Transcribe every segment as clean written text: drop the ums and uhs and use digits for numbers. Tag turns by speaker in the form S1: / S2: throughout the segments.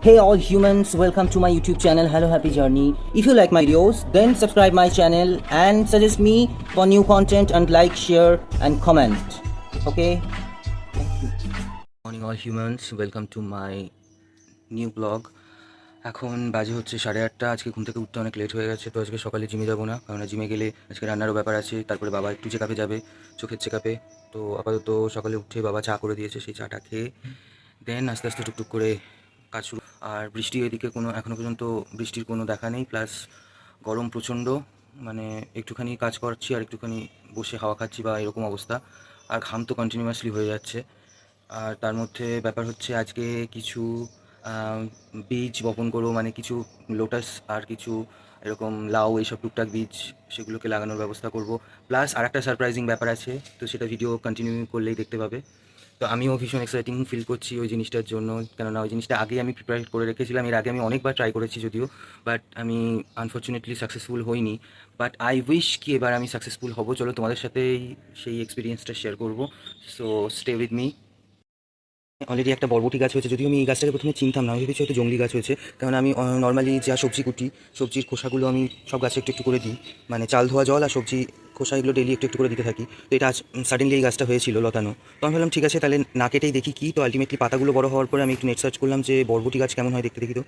S1: Hey all humans, welcome to my YouTube channel Hello Happy Journey. If you like my videos, then subscribe my channel and suggest me for new content and like, share and comment. Okay? Thank you. Morning all humans, welcome to my new vlog. এখন বাজে হচ্ছে 8:30। আজকে ঘুম থেকে উঠতে অনেক late হয়ে গেছে, তো আজকে সকালে জিমে যাবো না, কারণ জিমে গেলে আজকে রান্নারও ব্যাপার আছে। তারপরে বাবা একটু চেকআপে যাবে, চোখের চেকআপে। তো আপাতত সকালে উঠে বাবা চা করে দিয়েছে, সেই চাটা খেয়ে দেন আস্তে আস্তে টুকটুক করে কাজ শুরু। আর বৃষ্টি এদিকে এখনও পর্যন্ত বৃষ্টির কোনো দেখা নেই, প্লাস গরম প্রচণ্ড, মানে একটুখানি কাজ করছি আর একটুখানি বসে হাওয়া খাচ্ছি বা এরকম অবস্থা। আর ঘাম তো কন্টিনিউয়াসলি হয়ে যাচ্ছে। আর তার মধ্যে ব্যাপার হচ্ছে আজকে কিছু বীজ বপন করবো, মানে কিছু লোটাস আর কিছু এরকম লাউ, এইসব টুকটাক বীজ, সেগুলোকে লাগানোর ব্যবস্থা করব। প্লাস আর একটা সারপ্রাইজিং ব্যাপার আছে, তো সেটা ভিডিও কন্টিনিউ করলেই দেখতে পাবে। তো আমিও ভীষণ এক্সাইটিং ফিল করছি ওই জিনিসটার জন্য, কেননা ওই জিনিসটা আগেই আমি প্রিপেয়ার করে রেখেছিলাম। এর আগে আমি অনেকবার ট্রাই করেছি যদিও, বাট আমি আনফর্চুনেটলি সাকসেসফুল হইনি। বাট আই উইশ কি এবার আমি সাকসেসফুল হব। চলো তোমাদের সাথেই সেই এক্সপিরিয়েন্সটা শেয়ার করবো। So stay with me. Already একটা বরবটি গাছ হয়েছে, যদিও আমি এই গাছটাকে প্রথমে চিনতাম না, আমি ভেবেছি হয়তো জঙ্গলি গাছ হয়েছে, কারণ আমি নর্মালি যা সবজি কুটি, সবজির খোসাগুলো আমি সব গাছে একটু একটু করে দিই, মানে চাল ধোয়া জল আর সবজি খোসা এগুলো ডেলি একটু একটু করে দিতে থাকি। তো এটা আজ সাডেনলি এই গাছটা হয়েছিল লতানো, তো আমি ভাবলাম ঠিক আছে তাহলে না কেটেই দেখি কি। তো আলটিমেটলি পাতাগুলো বড় হওয়ার পরে আমি একটু নেট সার্চ করলাম যে বরবটি গাছ কেমন হয় দেখতে, দেখি। তো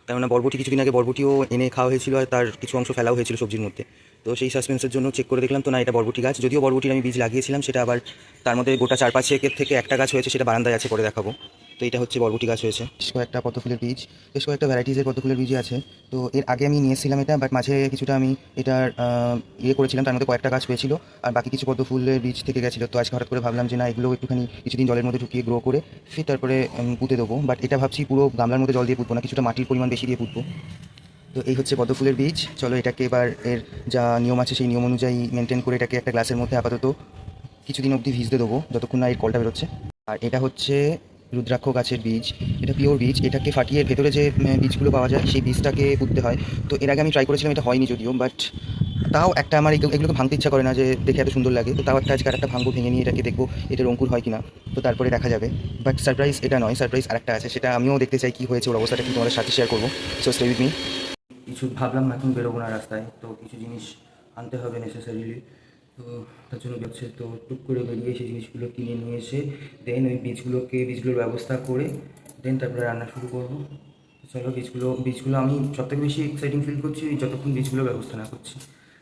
S1: কেননা বরবটি কিছুদিন আগে বরবটিও এনে খাওয়া হয়েছিল, আর তার কিছু অংশ ফেলাও হয়েছিল সবজির মধ্যে। তো সেই সাসপেন্সের জন্য চেক করে দেখলাম, তো না, এটা বরবটি গাছ। যদিও বরবটির আমি বীজ লাগিয়েছিলাম, সেটা আবার তার মধ্যে গোটা 4-5 থেকে একটা গাছ হয়েছে, সেটা বারান্দায় আছে, পরে দেখাবো। তো এটা হচ্ছে বরবটি গাছ হয়েছে, বেশ কয়েকটা পদ্ম ফুলের বীজ, বেশ কয়েকটা ভ্যারাইটিসের পদ্ম ফুলের বীজই আছে। তো এর আগে আমি নিয়েছিলাম এটা, বাট মাঝে কিছুটা আমি এটার করেছিলাম, তার মধ্যে কয়েকটা গাছ হয়েছিল আর বাকি কিছু পদ্ম ফুলের বীজ থেকে গেছিলো। তো আজকে হঠাৎ করে ভাবলাম যে না, এগুলো একটুখানি কিছুদিন জলের মধ্যে ঢুকিয়ে গ্রো করে ফির তারপরে পুঁতে দেবো। বাট এটা ভাবছি পুরো গামলার মধ্যে জল দিয়ে পুঁতবো না, কিছুটা মাটির পরিমাণ বেশি দিয়ে পুঁতবো। তো এই হচ্ছে পদ্ম ফুলের বীজ। চলো এটাকে এবার এর যা নিয়ম আছে সেই নিয়ম অনুযায়ী মেনটেন করে এটাকে একটা গ্লাসের মধ্যে আপাতত কিছুদিন অবধি ভিজতে দেবো, যতক্ষণ না এর কলটা বেরোচ্ছে। আর এটা হচ্ছে রুদ্রাক্ষ গাছের বীজ, এটা পিওর বীজ। এটাকে ফাটিয়ে ভেতরে যে বীজগুলো পাওয়া যায় সেই বীজটাকে পুঁততে হয়। তো এর আগে আমি ট্রাই করেছিলাম, এটা হয়নি যদিও, বাট তাও একটা আমার এগুলোকে ভাঙতে ইচ্ছা করে না, যে দেখে এত সুন্দর লাগে। তো তাও একটা আজকে একটা ভাঙবো, ভেঙে নিয়ে এটাকে দেখবো এটার অঙ্কুর হয় কিনা, তো তারপরে দেখা যাবে। বাট সারপ্রাইজ এটা নয়, সারপ্রাইজ আরেকটা আছে, সেটা আমিও দেখতে চাই কী হয়েছে, ওর অবস্থাটা কি তোমাদের সাথে শেয়ার করবো। So stay with me. কিছু ভাবলাম এখন বেরোবো না রাস্তায়, তো কিছু জিনিস আনতে হবে নেসেসারিলি। তো তার জন্য বেরোচ্ছে, তো টুক করে বেরিয়ে সেই জিনিসগুলো কিনে নিয়ে এসে দেন ওই বীজগুলোর ব্যবস্থা করে দেন তারপরে রান্না শুরু করবো। চলো বীজগুলো আমি সবথেকে বেশি এক্সাইটিং ফিল করছি যতক্ষণ বীজগুলোর ব্যবস্থা না করছি।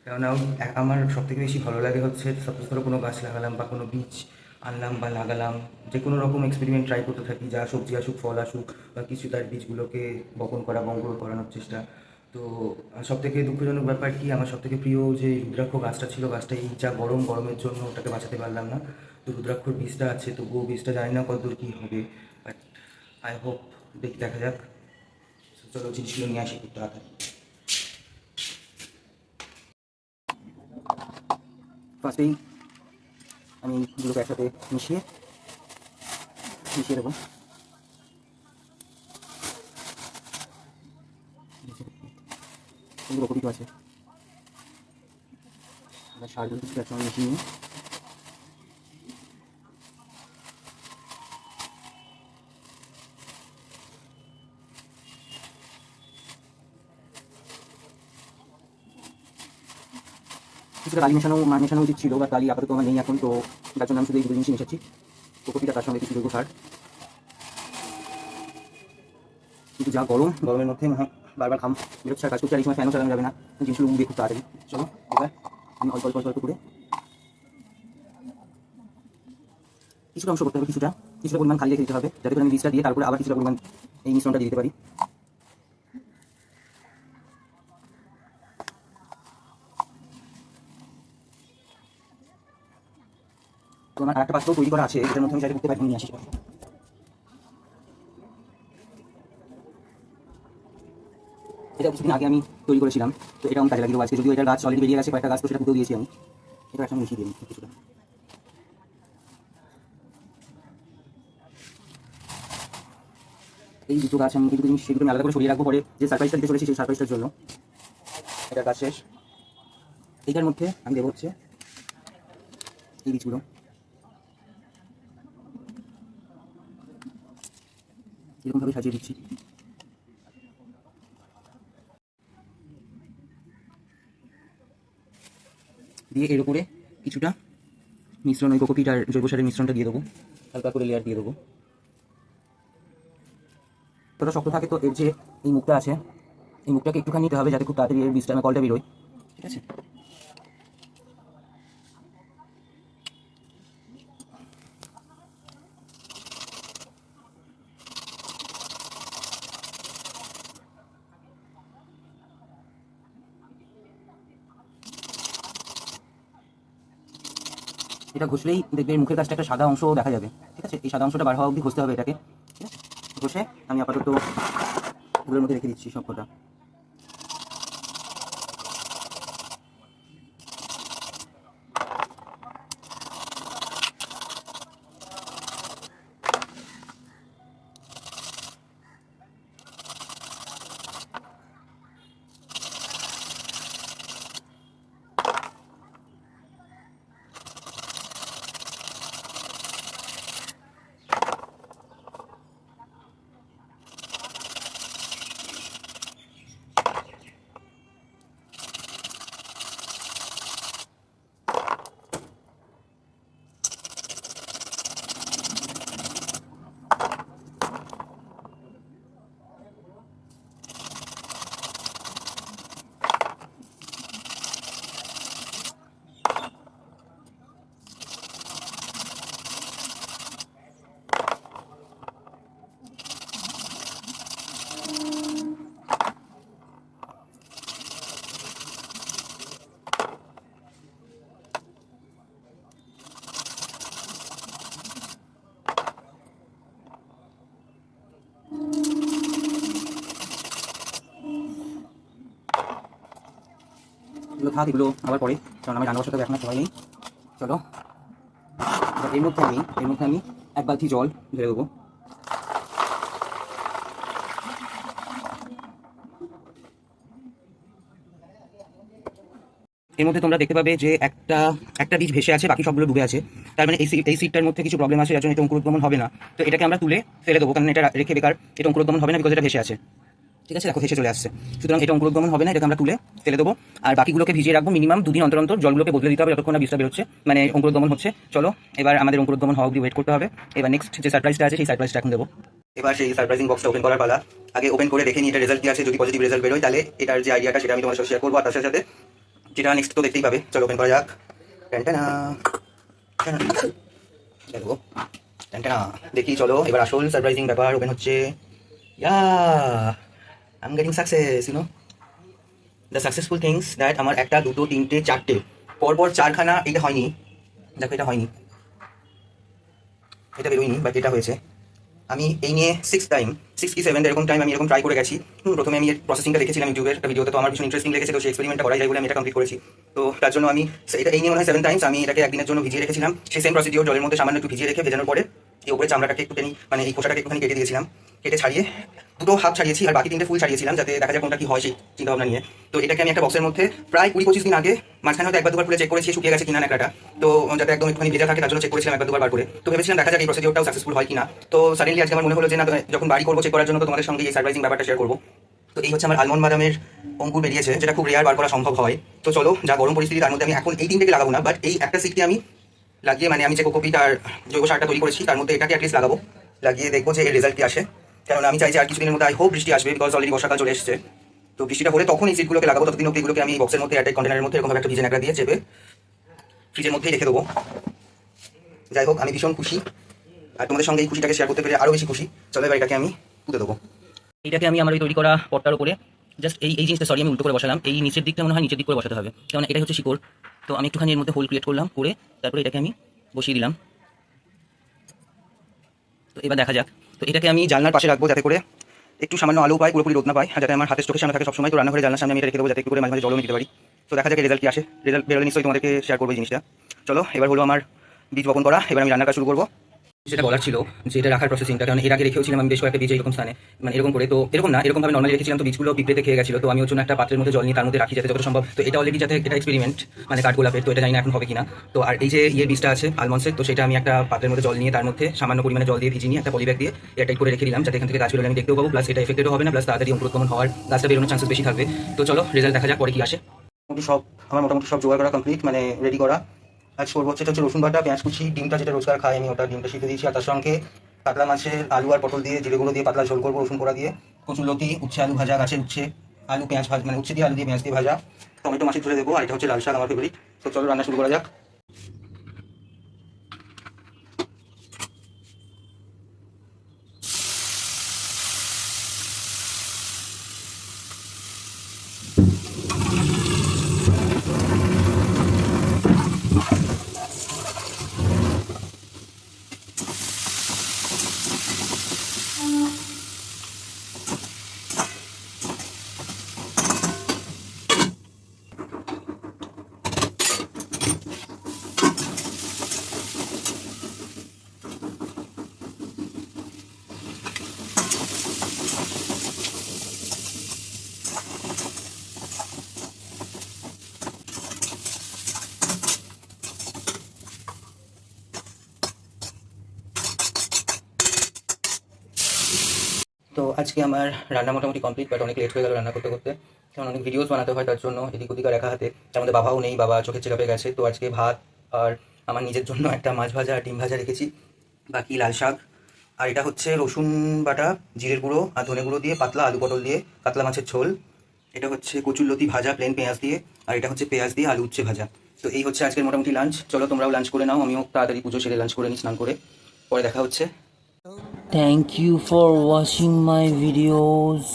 S1: কেননা আমার সবথেকে বেশি ভালো লাগে হচ্ছে, সাপোজ ধরো কোনো গাছ লাগালাম বা কোনো বীজ আনলাম বা লাগালাম, যে কোনো রকম এক্সপেরিমেন্ট ট্রাই করতে থাকি, যা সবজি আসুক, ফল আসুক, বা কিছু তার বীজগুলোকে বপন করা, বঙ্গল করানোর চেষ্টা। তো সবথেকে দুঃখজনক ব্যাপার কি, আমার সবথেকে প্রিয় যে রুদ্রাক্ষ গাছটা ছিল, গাছটা এই যা গরমের জন্য ওটাকে বাঁচাতে পারলাম না। তো রুদ্রাক্ষর বীজটা আছে, তো বীজটা জানি না কতদূর কী হবে, বাট আই হোপ দেখা যাক। চলো জিনিসগুলো নিয়ে আসি খুব তাড়াতাড়ি। ফার্স্টেই আমি এগুলোকে একসাথে মিশিয়ে দেবো। এগুলো কপি আছে, সারগুলো কিছু একসঙ্গে মিশিয়ে নিয়ে কিছুটা কালি মেশানো উচিত ছিল, বা কালি আপাতত আমার নেই এখন, তো তার জন্য আমি শুধু এই দুটো জিনিস মেশাচ্ছি। কপিটা তার সঙ্গে কিছু জৈব সার। কিন্তু যা গরমের মধ্যে বারবার ঘাম বেরোচ্ছে, আর কাজ করছে, আর এই সময় ফ্যানও চালানো যাবে না, জিনিসগুলো উঠবে খুব তাড়াতাড়ি। চলো এবার আমি অল্প অল্প করে কিছুটা অংশ করতে হবে, কিছুটা পরিমাণ খালি রেখে দিতে হবে, যাতে করে আমি বীজটা দিয়ে তারপরে আবার কিছুটা পরিমাণ এই মিশ্রণটা দিয়ে দিতে পারি। তো আমার আরেকটা পাত্র তৈরি করা আছে, এটার মধ্যে আমি চাইলে করতে পারি, নিয়ে আসি। এটা কিছুদিন আগে আমি তৈরি করেছিলাম, তো এটা আমি কাজে লাগিয়ে দেবো আজকে। যদিও এটার গাছ অলরেডি বেরিয়ে গেছে, কয়েকটা গাছ, তো সেটা পুঁতেও দিয়েছি আমি। এটা একসঙ্গে মিশিয়ে দিই কিছুটা। এই দুটো গাছ আমি এই জিনিস সেগুলো আমি আলাদা করে সরিয়ে রাখবো, পরে যে সারপ্রাইজটা দিতে চলেছি সেই সারপ্রাইজটার জন্য। এটার কাজ শেষ। এইটার মধ্যে আমি দেবো হচ্ছে এই বীজগুলো। এরকমভাবে সাজিয়ে দিচ্ছি। দিয়ে এর উপরে কিছুটা মিশ্রণ, ওই কোকোপিট আর জৈব সারের মিশ্রণটা দিয়ে দেবো, হালকা করে লেয়ার দিয়ে দেবো। তোটা শক্ত থাকে তো এর যে এই মুখটা আছে, এই মুখটাকে একটুখানি নিতে হবে যাতে খুব তাড়াতাড়ি এর বীজটা কলটা বেরোয়, ঠিক আছে। এটা ঘষলেই দেখবে মুখের কাছটা একটা সাদা অংশ দেখা যাবে, ঠিক আছে। এই সাদা অংশটা বার হওয়া অবধি ঘষতে হবে এটাকে, ঠিক আছে। ঘষে আমি আপাতত এগুলোর মধ্যে রেখে দিচ্ছি সব কটা। এগুলো থাক, এগুলো আবার পরে, কারণ আমি রান্না বসাতে হবে, এখন আর সময় নেই। চলো এর মধ্যে আমি এক বালতি জল ঢেলে দেবো। এর মধ্যে তোমরা দেখতে পাবে যে একটা বীজ ভেসে আছে, বাকি সবগুলো ডুবে আছে। তার মানে এই সিটটার মধ্যে কিছু প্রবলেম আছে, যার জন্য এটা অঙ্কুরোদ্গমন হবে না। তো এটাকে আমরা তুলে ফেলে দেবো, কারণ এটা রেখে বেকার, এটা অঙ্কুরোদ্গমন হবে না, বিকজ এটা ভেসে আছে, ঠিক আছে। দেখো ভেসে চলে আসছে, সুতরাং এটা অঙ্কুরোদ্গমন হবে না, এটাকে আমরা তুলে ফেলে দেবো। আর বাকিগুলোকে ভিজিয়ে রাখবো মিনিমাম 2 দিন অন্তর অন্তর, জলগুলোকে বদলে দিতে হবে যতক্ষণ না বীজটা বেরোচ্ছে, মানে অঙ্কুরোদ্গমন হচ্ছে। চলো এবার আমাদের অঙ্কুরোদ্গমন হওয়া অবধি ওয়েট করতে হবে। এবার নেক্সট যে সারপ্রাইজটা আছে সেই সারপ্রাইজটা এখন দেবো। এবার সেই সারপ্রাইজিং বক্সটা ওপেন করার পালা। আগে ওপেন করে দেখে নিই এটা রেজাল্ট কি আছে, যদি পজিটিভ রেজাল্ট বেরোয় তাহলে এটার যে আইডিয়াটা সেটা আমি তোমার সাথে শেয়ার করবো, আর তার সাথে যেটা নেক্সট তো দেখতেই পাবে। চলো ওপেন করা যাক। দেখি চলো এবার আসল সারপ্রাইজিং ব্যাপার ওপেন হচ্ছে। I'm getting success, you know. The successful things that আমার 1 2 3 4 পরপর 4খানা, এটা হয়নি, দেখো এটা হয়নি, এটা বেরোয়নি, বাট এটা হয়েছে। আমি এই নিয়ে 6 কি 7 এরকম টাইম আমি এরকম ট্রাই করে গেছি। প্রথমে আমি এর প্রসেসিংটা দেখেছিলাম ইউটিউবের একটা ভিডিওতে, তো আমার ভীষণ ইন্টারেস্টিং লেগেছে, তো সেই এক্সপেরিমেন্টটা করাই যায় বলে আমি এটা কমপ্লিট করেছি। তো তার জন্য আমি এটা এই নিয়ে মনে হয় 7 টাইমস আমি এটাকে একদিনের জন্য ভিজিয়ে রেখেছিলাম। সেই সেম প্রসিডিওর, জলের মধ্যে সামান্য একটু ভিজিয়ে রেখে ভেজানোর পরে এই উপরে চামড়াটাকে একটুখানি, মানে এই খোসাটাকে একটুখানি কেটে দিয়েছিলাম, কেটে ছাড়িয়ে 2টো হাফ ছাড়িয়েছি, আর বাকি 3টে ফুল ছাড়িয়েছিলাম, যাতে দেখা যায় কোনটা কি হয় সেই চিন্তাভাবনা নিয়ে। তো এটাকে আমি একটা বক্সের মধ্যে প্রায় 20-25 দিন আগে, মাঝখানে হয়তো একবার দুবার খুলে চেক করেছি শুকিয়ে গেছে কিনা ন্যাকড়াটা, তো যাতে একদম একটুখানি ভেজা থাকে তার জন্য চেক করেছিলাম একবার দুবার বার করে। তো ভেবেছিলাম দেখা যাক এই প্রসিডিওরটাও সাকসেসফুল হয় কিনা। তো সাডেনলি আজকে আমার মনে হলো যে না, যখন বাড়ি করবো চেক করার জন্য, তো তোমাদের সঙ্গে এই সারপ্রাইজিং ব্যাপারটা শেয়ার করবো। তো এই হচ্ছে আমার আলমন্ড বাদামের অঙ্কুর বেরিয়েছে, যেটা খুব রেয়ার বার করা সম্ভব হয়। তো চলো, যা গরম পরিস্থিতি তার মধ্যে আমি এখন এই 3টেকে লাগাবো না, বাট এই একটা সিটকে আমি লাগিয়ে, মানে আমি যে কোকোপিট আর জৈব সারটা তৈরি করেছি তার মধ্যে এটাকে অ্যাটলিস্ট লাগাবো, লাগিয়ে দেখবো যে এর রেজাল্ট কি আসে। কারণ আমি চাই যে আর কিছুদিনের মধ্যে আই হোপ বৃষ্টি আসবে, বিকজ অলরেডি বর্ষাকাল চলে এসেছে। তো বৃষ্টিটা হলে তখন এই সিটগুলোকে লাগাবো, ততদিন অব্দি এগুলোকে আমি বক্সের মধ্যে এয়ারটাইট কন্টেনারের মধ্যে এরকম একটা ভিজে ন্যাকড়া দিয়ে চেপে ফ্রিজের মধ্যেই রেখে দেবো। যাই হোক, আমি ভীষণ খুশি, আর তোমাদের সঙ্গে এই খুশিটাকে শেয়ার করতে পেরে আরও বেশি খুশি। চলো এবার এটাকে আমি পুঁতে দেবো। এইটাকে আমি আমার ওই তৈরি করা পটটার উপরে জাস্ট এই জিনিসটা, সরি আমি উল্টো করে বসালাম, এই নিচের দিকটা মনে হয় নিচের দিক করে বসাতে হবে, কারণ এটাই হচ্ছে শিকড়। তো আমি একটুখানি এর মধ্যে হোল ক্রিয়েট করলাম, করে তারপরে এটাকে আমি বসিয়ে দিলাম। তো এবার দেখা যাক। তো এটাকে আমি জানলার পাশে রাখবো, যাতে করে একটু সামান্য আলো পায়, পুরোপুরি রোদ না পায়, আর যাতে আমার হাতের চোখের সামনে থাকে সবসময়। তো রান্নাঘরে জানলার সামনে আমি এটা রেখে দেবো, যাতে একটু করে মাঝে মাঝে জলও দিতে পারি। তো দেখা যাক রেজাল্ট কি আসে। রেজাল্ট বেরোলে নিশ্চয়ই তোমাদেরকে শেয়ার করবো এই জিনিসটা। চলো এবার হলো আমার বীজ বপন করা, এবার আমি রান্নার কাজ শুরু করবো। যেটা বলার ছিল যে এটা রাখার প্রসেসিংটা, কারণ এর আগে রেখেছিলাম আমি বেশ কয়েকটা বীজ এরকম স্থানে, মানে এরকম করে, তো এরকম না, এরকমভাবে নর্মালি রেখেছিলাম, তো বীজগুলো পিঁপড়েতে খেয়ে গেছিল। তো আমি ওর জন্য একটা পাত্রের মধ্যে জল নিয়ে তার মধ্যে রাখি যাতে যত সম্ভব। তো এটা অলরেডি যাতে এটা এক্সপেরিমেন্ট, মানে কাঠগোলাপের, তো এটা জানি না এখন হবে কিনা। তো আর এই যে বীজটা আছে আলমন্ডসের, তো সেটা আমি একটা পাত্রের মধ্যে জল নিয়ে তার মধ্যে সামান্য পরিমাণে জল দিয়ে ভিজিয়ে নিয়ে একটা পলিব্যাগ দিয়ে এটাই করে রেখে দিলাম, যাতে এখান থেকে গাছ বেরোলে আমি দেখতেও পাবো, প্লাস এটা এফেক্টেডও হবে না, প্লাস তাড়াতাড়ি অঙ্কুরোদ্গমন হওয়ার গাছটা বেরোনোর চান্সেস বেশি থাকবে। তো চলো রেজাল্ট দেখা যাক পরে কি আসে। সব আমার মোটামুটি সব জোগাড় করা কমপ্লিট, মানে রেডি করা। আজ করবো হচ্ছে এটা হচ্ছে রসুন বাটা, পেঁয়াজ কুচি, ডিমটা যেটা রোজকার খাই আমি, ওটা ডিমটা সিদ্ধ দিয়েছি। আর তার সঙ্গে কাতলা মাছের আলু আর পটল দিয়ে জিরে গুঁড়ো দিয়ে পাতলা ঝোল করবো রসুন পোড়া দিয়ে। কচুরলতি, উচ্ছে আলু ভাজা, গাছের উচ্ছে আলু পেঁয়াজ ভাজা, মানে উচ্ছে দিয়ে আলু দিয়ে পেঁয়াজ দিয়ে ভাজা, টমেটো মাছের ঝোলে দেবো। আর এটা হচ্ছে লাল শাক, আমার ফেভারিট। তো চলো রান্না শুরু করা যাক। তো আজকে আমার রান্না মোটামুটি কমপ্লিট, বাট অনেক লেট হয়ে গেল রান্না করতে করতে, কারণ অনেক ভিডিওস বানাতে হয়, তার জন্য এদিক ওদিক আর একা হাতে। তার মধ্যে বাবাও নেই, বাবা চোখের চেকআপে গেছে। তো আজকে ভাত আর আমার নিজের জন্য একটা মাছ ভাজা আর ডিম ভাজা রেখেছি, বাকি লাল শাক। আর এটা হচ্ছে রসুন বাটা, জিরের গুঁড়ো আর ধনে গুঁড়ো দিয়ে পাতলা আলু পটল দিয়ে কাতলা মাছের ঝোল। এটা হচ্ছে কচুরলতি ভাজা প্লেন পেঁয়াজ দিয়ে, আর এটা হচ্ছে পেঁয়াজ দিয়ে আলু উচ্ছে ভাজা। তো এই হচ্ছে আজকের মোটামুটি লাঞ্চ। চলো তোমরাও লাঞ্চ করে নাও, আমিও তাড়াতাড়ি পুজো সেরে লাঞ্চ করে নিই স্নান করে। পরে দেখা হচ্ছে। Thank you for watching my videos.